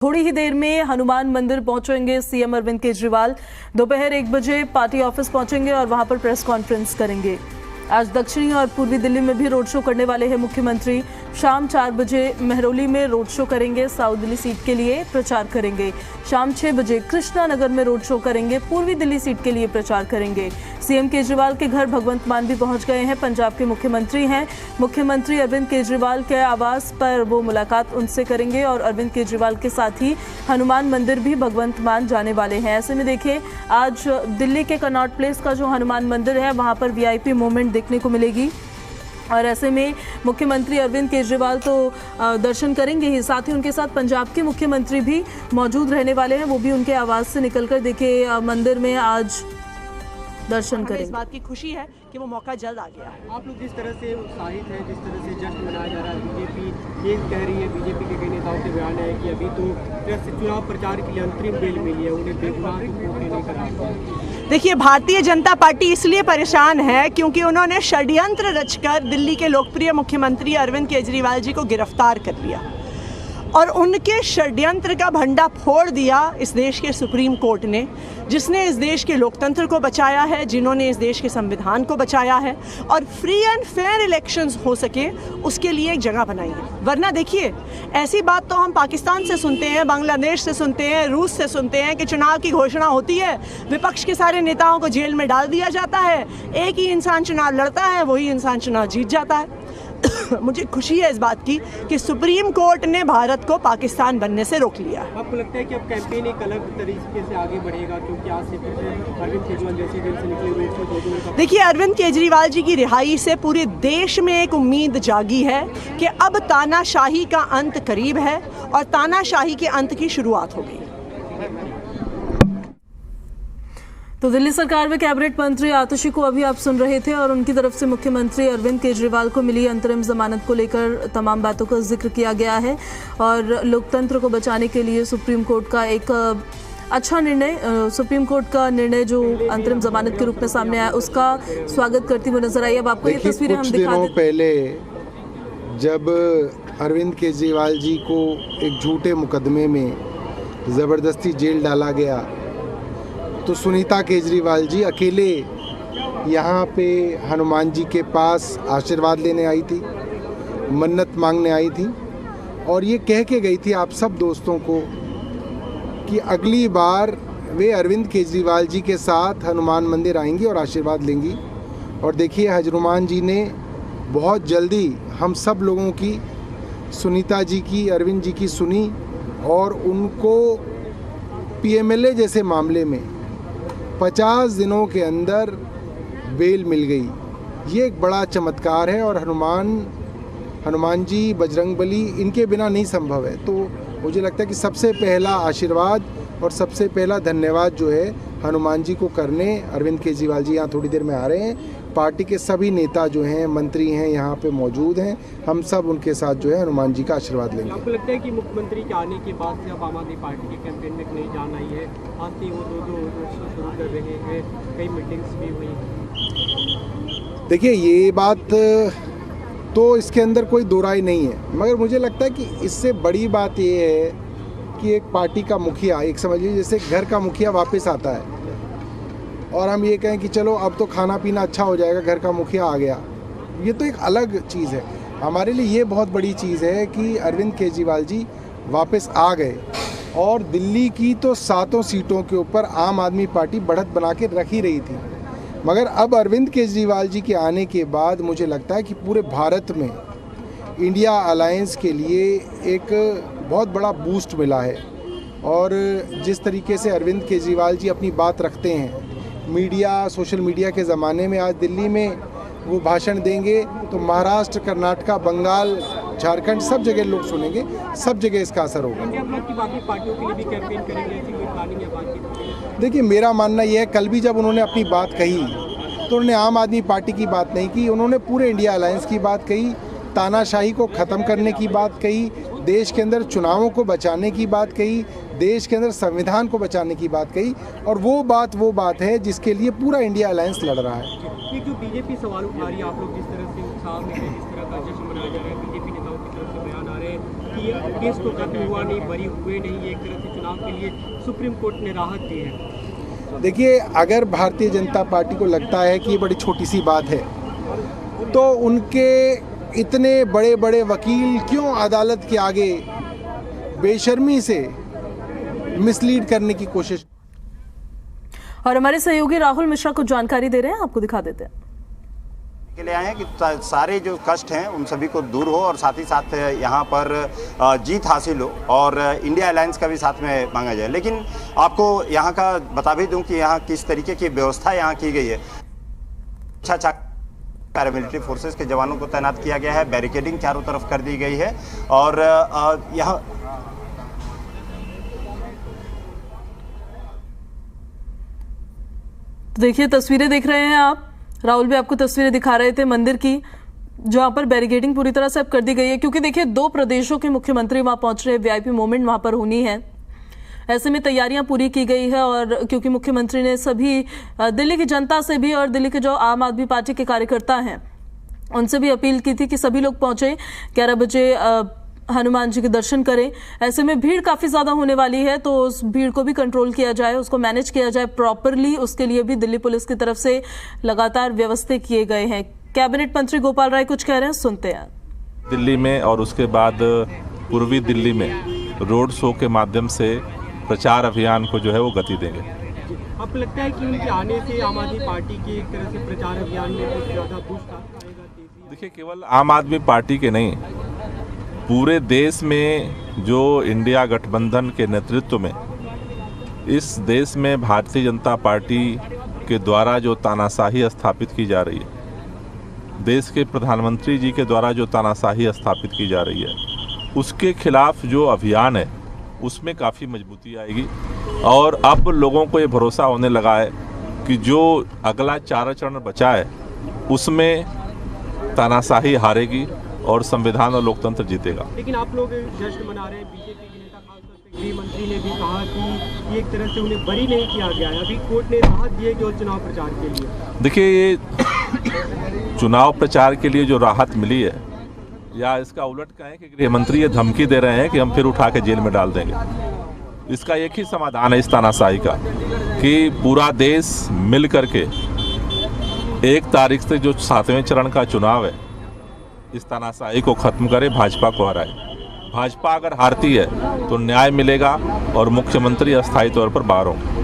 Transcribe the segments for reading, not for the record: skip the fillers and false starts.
थोड़ी ही देर में हनुमान मंदिर पहुंचेंगे सीएम अरविंद केजरीवाल। दोपहर 1 बजे पार्टी ऑफिस पहुंचेंगे और वहां पर प्रेस कॉन्फ्रेंस करेंगे। आज दक्षिणी और पूर्वी दिल्ली में भी रोड शो करने वाले हैं मुख्यमंत्री। शाम 4 बजे महरौली में रोड शो करेंगे, साउथ दिल्ली सीट के लिए प्रचार करेंगे। शाम 6 बजे कृष्णा नगर में रोड शो करेंगे, पूर्वी दिल्ली सीट के लिए प्रचार करेंगे। सीएम केजरीवाल के घर भगवंत मान भी पहुंच गए हैं। पंजाब के मुख्यमंत्री हैं। मुख्यमंत्री अरविंद केजरीवाल के आवास पर वो मुलाकात उनसे करेंगे और अरविंद केजरीवाल के साथ ही हनुमान मंदिर भी भगवंत मान जाने वाले हैं। ऐसे में देखिए, आज दिल्ली के कनॉट प्लेस का जो हनुमान मंदिर है वहां पर वीआईपी मूवमेंट देखने को मिलेगी और ऐसे में मुख्यमंत्री अरविंद केजरीवाल तो दर्शन करेंगे ही, साथ ही उनके साथ पंजाब के मुख्यमंत्री भी मौजूद रहने वाले हैं। वो भी उनके आवास से निकलकर देखिए मंदिर में आज दर्शन करेंगे। इस बात की खुशी है कि वो मौका जल्द आ गया है। आप लोग जिस तरह से उत्साहित हैं, जिस तरह से जश्न मनाया जा रहा है, बीजेपी ये कह रही है, बीजेपी के कई नेताओं के बयान है कि अभी तो चुनाव प्रचार के लिए अंतरिम बेल मिली है, उन्हें बेगुनाह नहीं करा। देखिए, भारतीय जनता पार्टी इसलिए परेशान है क्योंकि उन्होंने षड्यंत्र रचकर दिल्ली के लोकप्रिय मुख्यमंत्री अरविंद केजरीवाल जी को गिरफ्तार कर लिया और उनके षड्यंत्र का भंडा फोड़ दिया इस देश के सुप्रीम कोर्ट ने, जिसने इस देश के लोकतंत्र को बचाया है, जिन्होंने इस देश के संविधान को बचाया है और फ्री एंड फेयर इलेक्शंस हो सके उसके लिए एक जगह बनाई है। वरना देखिए, ऐसी बात तो हम पाकिस्तान से सुनते हैं, बांग्लादेश से सुनते हैं, रूस से सुनते हैं कि चुनाव की घोषणा होती है, विपक्ष के सारे नेताओं को जेल में डाल दिया जाता है, एक ही इंसान चुनाव लड़ता है, वही इंसान चुनाव जीत जाता है। मुझे खुशी है इस बात की कि सुप्रीम कोर्ट ने भारत को पाकिस्तान बनने से रोक लिया। आपको लगता है कि अब कैंपेन एक अलग तरीके से आगे बढ़ेगा क्योंकि आज से अरविंद केजरीवाल जैसे दिन से निकले? देखिए, अरविंद केजरीवाल जी की रिहाई से पूरे देश में एक उम्मीद जागी है कि अब तानाशाही का अंत करीब है और तानाशाही के अंत की शुरुआत हो गई। तो दिल्ली सरकार में कैबिनेट मंत्री आतिशी को अभी आप सुन रहे थे और उनकी तरफ से मुख्यमंत्री अरविंद केजरीवाल को मिली अंतरिम जमानत को लेकर तमाम बातों का जिक्र किया गया है और लोकतंत्र को बचाने के लिए सुप्रीम कोर्ट का एक अच्छा निर्णय, सुप्रीम कोर्ट का निर्णय जो अंतरिम जमानत के रूप में सामने आया उसका स्वागत करती हुई नजर आई। अब आपको ये तस्वीरें हम दिखा दें। पहले जब अरविंद केजरीवाल जी को एक झूठे मुकदमे में ज़बरदस्ती जेल डाला गया तो सुनीता केजरीवाल जी अकेले यहाँ पे हनुमान जी के पास आशीर्वाद लेने आई थी, मन्नत मांगने आई थी और ये कह के गई थी आप सब दोस्तों को कि अगली बार वे अरविंद केजरीवाल जी के साथ हनुमान मंदिर आएंगी और आशीर्वाद लेंगी। और देखिए, हनुमान जी ने बहुत जल्दी हम सब लोगों की, सुनीता जी की, अरविंद जी की सुनी और उनको पीएमएलए जैसे मामले में 50 दिनों के अंदर बेल मिल गई। ये एक बड़ा चमत्कार है और हनुमान जी, बजरंगबली, इनके बिना नहीं संभव है। तो मुझे लगता है कि सबसे पहला आशीर्वाद और सबसे पहला धन्यवाद जो है हनुमान जी को करने अरविंद केजरीवाल जी यहाँ थोड़ी देर में आ रहे हैं। पार्टी के सभी नेता जो हैं, मंत्री हैं, यहाँ पे मौजूद हैं। हम सब उनके साथ जो है हनुमान जी का आशीर्वाद लेंगे। आपको लगता है कि मुख्यमंत्री के आने के बाद से अब आम आदमी पार्टी के कैंपेन में नई जान आई है? आज से वो दो शुरू कर रहे हैं, कई मीटिंग्स भी हुई। देखिए, ये बात तो इसके अंदर कोई दो राय नहीं है, मगर मुझे लगता है कि इससे बड़ी बात ये है कि एक पार्टी का मुखिया, एक समझ लीजिए जैसे घर का मुखिया वापस आता है और हम ये कहें कि चलो अब तो खाना पीना अच्छा हो जाएगा, घर का मुखिया आ गया, ये तो एक अलग चीज़ है। हमारे लिए ये बहुत बड़ी चीज़ है कि अरविंद केजरीवाल जी वापस आ गए और दिल्ली की तो 7 सीटों के ऊपर आम आदमी पार्टी बढ़त बना के रख ही रही थी, मगर अब अरविंद केजरीवाल जी के आने के बाद मुझे लगता है कि पूरे भारत में इंडिया अलायंस के लिए एक बहुत बड़ा बूस्ट मिला है। और जिस तरीके से अरविंद केजरीवाल जी अपनी बात रखते हैं, मीडिया, सोशल मीडिया के ज़माने में, आज दिल्ली में वो भाषण देंगे तो महाराष्ट्र, कर्नाटक, बंगाल, झारखंड सब जगह लोग सुनेंगे, सब जगह इसका असर होगा। इंडिया ब्लॉक की बाकी पार्टियों के लिए भी कैंपेन करेंगे, ऐसी कोई प्लानिंग है बाकी? देखिए, मेरा मानना यह है, कल भी जब उन्होंने अपनी बात कही तो उन्होंने आम आदमी पार्टी की बात नहीं की, उन्होंने पूरे इंडिया अलायंस की बात कही, तानाशाही को ख़त्म करने की बात कही, देश के अंदर चुनावों को बचाने की बात कही, देश के अंदर संविधान को बचाने की बात कही और वो बात है जिसके लिए पूरा इंडिया अलायंस लड़ रहा है। ये जो बीजेपी सवाल उठा रही है, आप लोग जिस तरह से उत्साह में, जिस तरह का जश्न मनाया जा रहा है, बीजेपी नेताओं की तरफ से बयान आ रहे हैं कि केस तो खत्म हुआ नहीं, बरी हुए नहीं, एक तरह से चुनाव के लिए सुप्रीम कोर्ट ने राहत दी है। देखिए, अगर भारतीय जनता पार्टी को लगता है कि ये बड़ी छोटी सी बात है तो उनके इतने बड़े बड़े वकील क्यों अदालत के आगे बेशर्मी से मिसलीड करने की कोशिश। और हमारे सहयोगी राहुल मिश्रा को जानकारी दे रहे हैं, आपको दिखा देते हैं। के लिए आए हैं कि सारे जो कष्ट हैं उन सभी को दूर हो और साथ ही साथ यहाँ पर जीत हासिल हो और इंडिया अलायंस का भी साथ में मांगा जाए। लेकिन आपको यहाँ का बता भी दूं कि यहाँ किस तरीके की व्यवस्था यहाँ की गई है। अच्छा पैरामिलिट्री फोर्सेस के जवानों को तैनात किया गया है, बैरिकेडिंग चारों तरफ कर दी गई है और यहाँ देखिए तस्वीरें देख रहे हैं आप, राहुल भी आपको तस्वीरें दिखा रहे थे मंदिर की, जहां पर बैरिकेडिंग पूरी तरह से अब कर दी गई है क्योंकि देखिए 2 प्रदेशों के मुख्यमंत्री वहां पहुंच रहे हैं, वीआईपी मोमेंट वहां पर होनी है। ऐसे में तैयारियां पूरी की गई है और क्योंकि मुख्यमंत्री ने सभी दिल्ली की जनता से भी और दिल्ली के जो आम आदमी पार्टी के कार्यकर्ता हैं उनसे भी अपील की थी कि सभी लोग पहुंचे 11 बजे हनुमान जी के दर्शन करें। ऐसे में भीड़ काफी ज्यादा होने वाली है तो उस भीड़ को भी कंट्रोल किया जाए, उसको मैनेज किया जाए प्रॉपरली, उसके लिए भी दिल्ली पुलिस की तरफ से लगातार व्यवस्था किए गए हैं। कैबिनेट मंत्री गोपाल राय कुछ कह रहे हैं, सुनते हैं। दिल्ली में और उसके बाद पूर्वी दिल्ली में रोड शो के माध्यम से प्रचार अभियान को जो है वो गति देंगे। आपको लगता है कि उनके आने से आम आदमी पार्टी के एक तरह से प्रचार अभियान में कुछ ज्यादा बूस्ट आएगा? देखिए, केवल आम आदमी पार्टी के नहीं, पूरे देश में जो इंडिया गठबंधन के नेतृत्व में इस देश में भारतीय जनता पार्टी के द्वारा जो तानाशाही स्थापित की जा रही है, देश के प्रधानमंत्री जी के द्वारा जो तानाशाही स्थापित की जा रही है, उसके खिलाफ जो अभियान है उसमें काफ़ी मजबूती आएगी और अब लोगों को ये भरोसा होने लगा है कि जो अगला 4 चरण बचा है उसमें तानाशाही हारेगी और संविधान और लोकतंत्र जीतेगा। लेकिन आप लोग जश्न मना रहे हैं, बीजेपी के नेता खासतौर से गृह मंत्री ने भी कहा कि एक तरह से उन्हें बरी नहीं किया गया है, अभी कोर्ट ने राहत दी है केवल चुनाव प्रचार के लिए। देखिए, ये चुनाव प्रचार के लिए जो राहत मिली है या इसका उलट कहें कि गृह मंत्री ये धमकी दे रहे हैं कि हम फिर उठा के जेल में डाल देंगे। इसका एक ही समाधान है इस तानाशाही का कि पूरा देश मिल करके 1 तारीख से जो 7वें चरण का चुनाव है इस तानाशाही को खत्म करे, भाजपा को हराए। भाजपा अगर हारती है तो न्याय मिलेगा और मुख्यमंत्री अस्थायी तौर पर बाहर होंगे।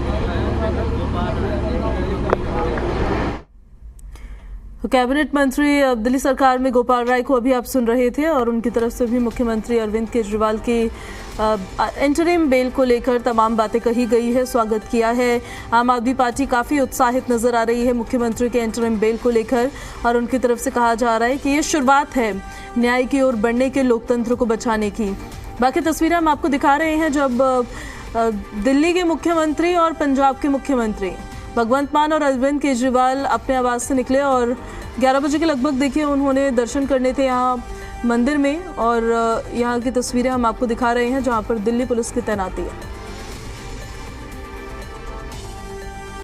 कैबिनेट मंत्री दिल्ली सरकार में गोपाल राय को अभी आप सुन रहे थे और उनकी तरफ से भी मुख्यमंत्री अरविंद केजरीवाल की इंटरिम बेल को लेकर तमाम बातें कही गई है, स्वागत किया है। आम आदमी पार्टी काफ़ी उत्साहित नजर आ रही है मुख्यमंत्री के इंटरिम बेल को लेकर और उनकी तरफ से कहा जा रहा है कि ये शुरुआत है न्याय की ओर बढ़ने के, लोकतंत्र को बचाने की। बाकी तस्वीरें हम आपको दिखा रहे हैं जब दिल्ली के मुख्यमंत्री और पंजाब के मुख्यमंत्री भगवंत मान और अरविंद केजरीवाल अपने आवास से निकले और 11 बजे के लगभग देखिए उन्होंने दर्शन करने थे यहाँ मंदिर में और यहाँ की तस्वीरें हम आपको दिखा रहे हैं जहाँ पर दिल्ली पुलिस की तैनाती है।